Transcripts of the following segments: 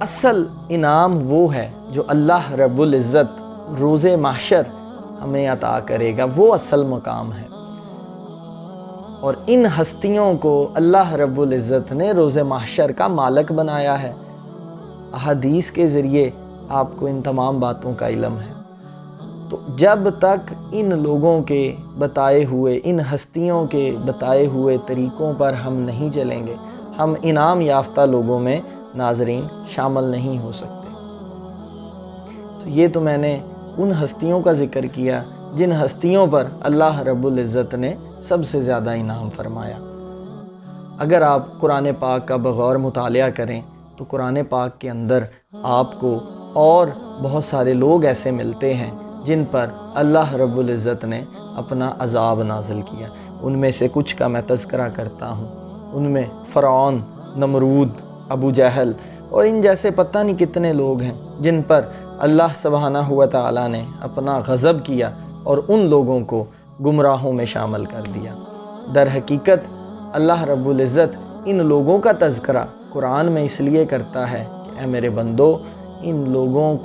اصل انعام وہ ہے جو اللہ رب العزت روز محشر ہمیں عطا کرے گا، وہ اصل مقام ہے۔ اور ان ہستیوں کو اللہ رب العزت نے روز محشر کا مالک بنایا ہے۔ احادیث کے ذریعے آپ کو ان تمام باتوں کا علم ہے۔ تو جب تک ان لوگوں کے بتائے ہوئے، ان ہستیوں کے بتائے ہوئے طریقوں پر ہم نہیں چلیں گے، ہم انعام یافتہ لوگوں میں ناظرین شامل نہیں ہو سکتے۔ تو یہ تو میں نے ان ہستیوں کا ذکر کیا جن ہستیوں پر اللہ رب العزت نے سب سے زیادہ انعام فرمایا۔ اگر آپ قرآن پاک کا بغور مطالعہ کریں تو قرآن پاک کے اندر آپ کو اور بہت سارے لوگ ایسے ملتے ہیں جن پر اللہ رب العزت نے اپنا عذاب نازل کیا۔ ان میں سے کچھ کا میں تذکرہ کرتا ہوں۔ ان میں فرعون، نمرود، ابو جہل اور ان جیسے پتہ نہیں کتنے لوگ ہیں جن پر اللہ سبحانہ و تعالیٰ نے اپنا غضب کیا اور ان لوگوں کو گمراہوں میں شامل کر دیا۔ در حقیقت اللہ رب العزت ان لوگوں کا تذکرہ قرآن میں اس لیے کرتا ہے کہ اے میرے بندو، ان لوگوں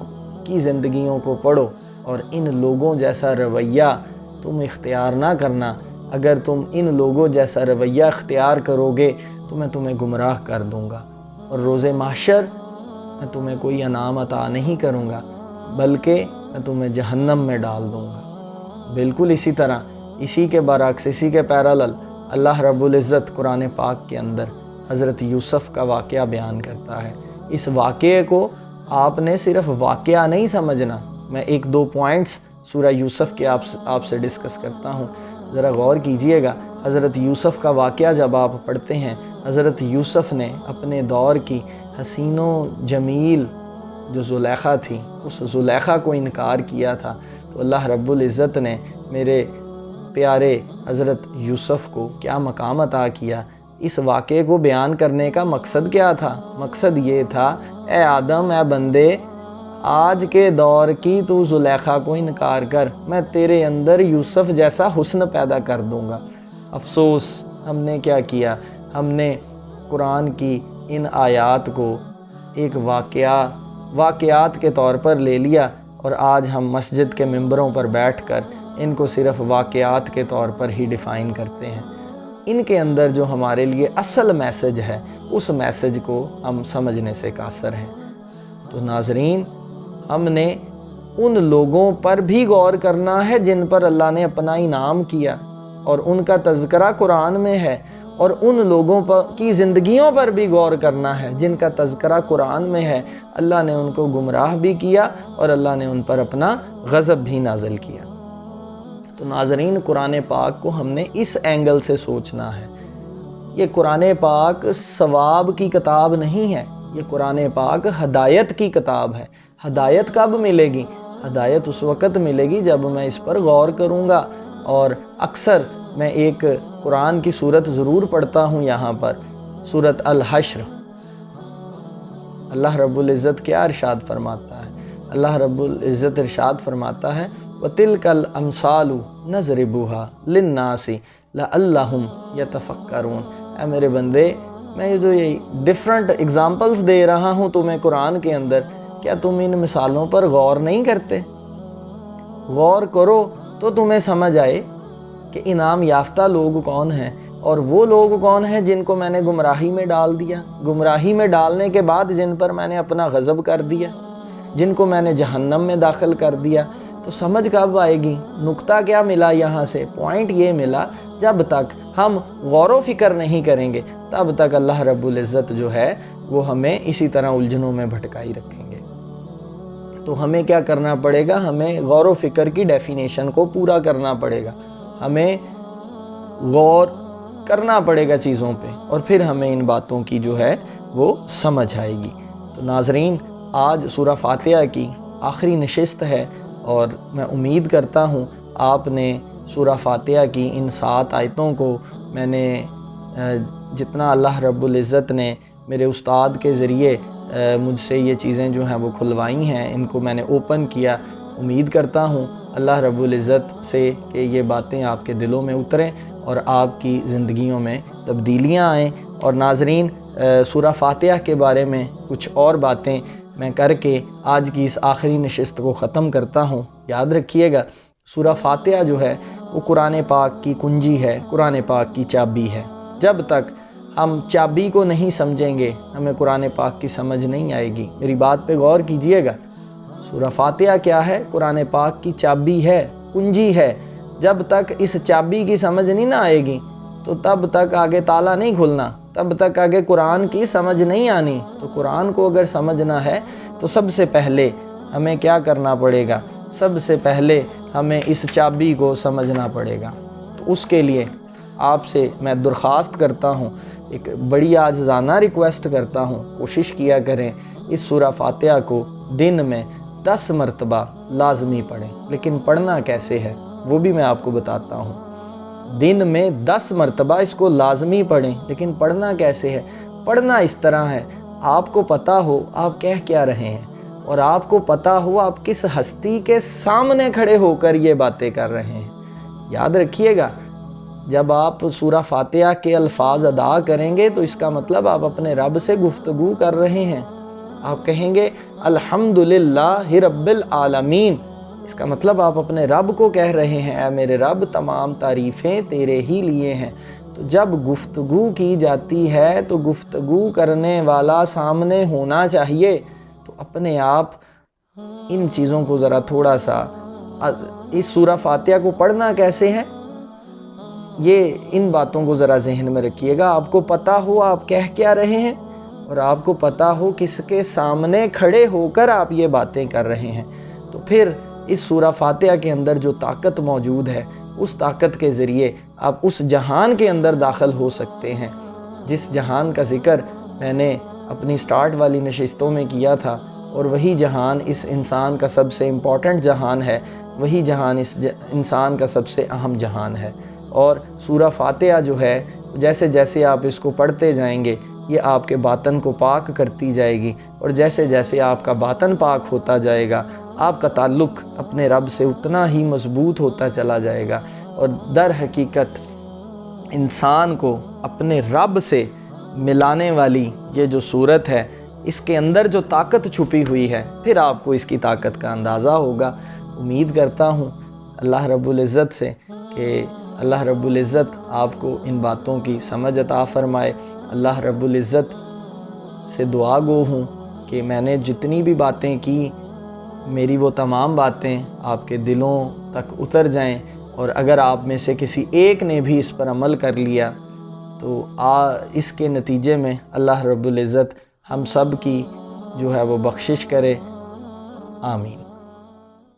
کی زندگیوں کو پڑھو اور ان لوگوں جیسا رویہ تم اختیار نہ کرنا۔ اگر تم ان لوگوں جیسا رویہ اختیار کرو گے تو میں تمہیں گمراہ کر دوں گا، اور روز محشر میں تمہیں کوئی انعام عطا نہیں کروں گا، بلکہ میں تمہیں جہنم میں ڈال دوں گا۔ بالکل اسی طرح، اسی کے برعکس، اسی کے پیرالل اللہ رب العزت قرآن پاک کے اندر حضرت یوسف کا واقعہ بیان کرتا ہے۔ اس واقعے کو آپ نے صرف واقعہ نہیں سمجھنا۔ میں ایک دو پوائنٹس سورہ یوسف کے آپ سے ڈسکس کرتا ہوں، ذرا غور کیجئے گا۔ حضرت یوسف کا واقعہ جب آپ پڑھتے ہیں، حضرت یوسف نے اپنے دور کی حسین و جمیل جو زلیخا تھی، اس زلیخا کو انکار کیا تھا، تو اللہ رب العزت نے میرے پیارے حضرت یوسف کو کیا مقام عطا کیا۔ اس واقعے کو بیان کرنے کا مقصد کیا تھا؟ مقصد یہ تھا، اے آدم، اے بندے، آج کے دور کی تو زلیخا کو انکار کر، میں تیرے اندر یوسف جیسا حسن پیدا کر دوں گا۔ افسوس، ہم نے کیا کیا؟ ہم نے قرآن کی ان آیات کو ایک واقعات کے طور پر لے لیا، اور آج ہم مسجد کے ممبروں پر بیٹھ کر ان کو صرف واقعات کے طور پر ہی ڈیفائن کرتے ہیں۔ ان کے اندر جو ہمارے لیے اصل میسج ہے، اس میسج کو ہم سمجھنے سے قاصر ہیں۔ تو ناظرین، ہم نے ان لوگوں پر بھی غور کرنا ہے جن پر اللہ نے اپنا انعام کیا، اور ان کا تذکرہ قرآن میں ہے، اور ان لوگوں کی زندگیوں پر بھی غور کرنا ہے جن کا تذکرہ قرآن میں ہے۔ اللہ نے ان کو گمراہ بھی کیا اور اللہ نے ان پر اپنا غضب بھی نازل کیا۔ تو ناظرین، قرآن پاک کو ہم نے اس اینگل سے سوچنا ہے۔ یہ قرآن پاک ثواب کی کتاب نہیں ہے، یہ قرآن پاک ہدایت کی کتاب ہے۔ ہدایت کب ملے گی؟ ہدایت اس وقت ملے گی جب میں اس پر غور کروں گا۔ اور اکثر میں ایک قرآن کی سورت ضرور پڑھتا ہوں یہاں پر، سورت الحشر۔ اللہ رب العزت کیا ارشاد فرماتا ہے؟ اللہ رب العزت ارشاد فرماتا ہے، وَتِلْكَ الْأَمْثَالُ نَضْرِبُهَا لِلنَّاسِ لَعَلَّهُمْ يَتَفَكَّرُونَ۔ اے میرے بندے، میں جو یہ ڈیفرنٹ اگزامپلز دے رہا ہوں تمہیں قرآن کے اندر، کیا تم ان مثالوں پر غور نہیں کرتے؟ غور کرو تو تمہیں سمجھ آئے کہ انعام یافتہ لوگ کون ہیں، اور وہ لوگ کون ہیں جن کو میں نے گمراہی میں ڈال دیا، گمراہی میں ڈالنے کے بعد جن پر میں نے اپنا غضب کر دیا، جن کو میں نے جہنم میں داخل کر دیا۔ تو سمجھ کب آئے گی؟ نقطہ کیا ملا یہاں سے؟ پوائنٹ یہ ملا، جب تک ہم غور و فکر نہیں کریں گے تب تک اللہ رب العزت جو ہے وہ ہمیں اسی طرح الجھنوں میں بھٹکائی رکھیں گے۔ تو ہمیں کیا کرنا پڑے گا؟ ہمیں غور و فکر کی ڈیفینیشن کو پورا کرنا پڑے گا، ہمیں غور کرنا پڑے گا چیزوں پہ، اور پھر ہمیں ان باتوں کی جو ہے وہ سمجھ آئے گی۔ تو ناظرین، آج سورہ فاتحہ کی آخری نشست ہے، اور میں امید کرتا ہوں آپ نے سورہ فاتحہ کی ان 7 آیتوں کو، میں نے جتنا اللہ رب العزت نے میرے استاد کے ذریعے مجھ سے یہ چیزیں جو ہیں وہ کھلوائی ہیں، ان کو میں نے اوپن کیا۔ امید کرتا ہوں اللہ رب العزت سے کہ یہ باتیں آپ کے دلوں میں اتریں اور آپ کی زندگیوں میں تبدیلیاں آئیں۔ اور ناظرین، سورہ فاتحہ کے بارے میں کچھ اور باتیں میں کر کے آج کی اس آخری نشست کو ختم کرتا ہوں۔ یاد رکھیے گا، سورہ فاتحہ جو ہے وہ قرآن پاک کی کنجی ہے، قرآن پاک کی چابی ہے۔ جب تک ہم چابی کو نہیں سمجھیں گے ہمیں قرآن پاک کی سمجھ نہیں آئے گی۔ میری بات پہ غور کیجئے گا، سورہ فاتحہ کیا ہے؟ قرآن پاک کی چابی ہے، کنجی ہے۔ جب تک اس چابی کی سمجھ نہیں نہ آئے گی تو تب تک آگے تالا نہیں کھلنا، تب تک آگے قرآن کی سمجھ نہیں آنی۔ تو قرآن کو اگر سمجھنا ہے تو سب سے پہلے ہمیں کیا کرنا پڑے گا؟ سب سے پہلے ہمیں اس چابی کو سمجھنا پڑے گا۔ تو اس کے لیے آپ سے میں درخواست کرتا ہوں، ایک بڑی عاجزانہ ریکویسٹ کرتا ہوں، کوشش کیا کریں اس سورہ فاتحہ کو دن میں 10 مرتبہ لازمی پڑھیں۔ لیکن پڑھنا کیسے ہے وہ بھی میں آپ کو بتاتا ہوں۔ دن میں 10 مرتبہ اس کو لازمی پڑھیں، لیکن پڑھنا کیسے ہے؟ پڑھنا اس طرح ہے، آپ کو پتہ ہو آپ کہہ کیا رہے ہیں، اور آپ کو پتہ ہو آپ کس ہستی کے سامنے کھڑے ہو کر یہ باتیں کر رہے ہیں۔ یاد رکھیے گا، جب آپ سورہ فاتحہ کے الفاظ ادا کریں گے تو اس کا مطلب آپ اپنے رب سے گفتگو کر رہے ہیں۔ آپ کہیں گے الحمدللہ رب العالمین، اس کا مطلب آپ اپنے رب کو کہہ رہے ہیں اے میرے رب تمام تعریفیں تیرے ہی لیے ہیں۔ تو جب گفتگو کی جاتی ہے تو گفتگو کرنے والا سامنے ہونا چاہیے۔ تو اپنے آپ ان چیزوں کو ذرا تھوڑا سا، اس سورہ فاتحہ کو پڑھنا کیسے ہے یہ ان باتوں کو ذرا ذہن میں رکھیے گا۔ آپ کو پتہ ہو آپ کہہ کیا رہے ہیں، اور آپ کو پتہ ہو کس کے سامنے کھڑے ہو کر آپ یہ باتیں کر رہے ہیں، تو پھر اس سورہ فاتحہ کے اندر جو طاقت موجود ہے اس طاقت کے ذریعے آپ اس جہان کے اندر داخل ہو سکتے ہیں جس جہان کا ذکر میں نے اپنی سٹارٹ والی نشستوں میں کیا تھا، اور وہی جہان اس انسان کا سب سے امپورٹنٹ جہان ہے، وہی جہان اس انسان کا سب سے اہم جہان ہے۔ اور سورہ فاتحہ جو ہے جیسے جیسے آپ اس کو پڑھتے جائیں گے یہ آپ کے باطن کو پاک کرتی جائے گی، اور جیسے جیسے آپ کا باطن پاک ہوتا جائے گا آپ کا تعلق اپنے رب سے اتنا ہی مضبوط ہوتا چلا جائے گا، اور در حقیقت انسان کو اپنے رب سے ملانے والی یہ جو صورت ہے اس کے اندر جو طاقت چھپی ہوئی ہے پھر آپ کو اس کی طاقت کا اندازہ ہوگا۔ امید کرتا ہوں اللہ رب العزت سے کہ اللہ رب العزت آپ کو ان باتوں کی سمجھ عطا فرمائے۔ اللہ رب العزت سے دعا گو ہوں کہ میں نے جتنی بھی باتیں کی میری وہ تمام باتیں آپ کے دلوں تک اتر جائیں، اور اگر آپ میں سے کسی ایک نے بھی اس پر عمل کر لیا تو اس کے نتیجے میں اللہ رب العزت ہم سب کی جو ہے وہ بخشش کرے۔ آمین۔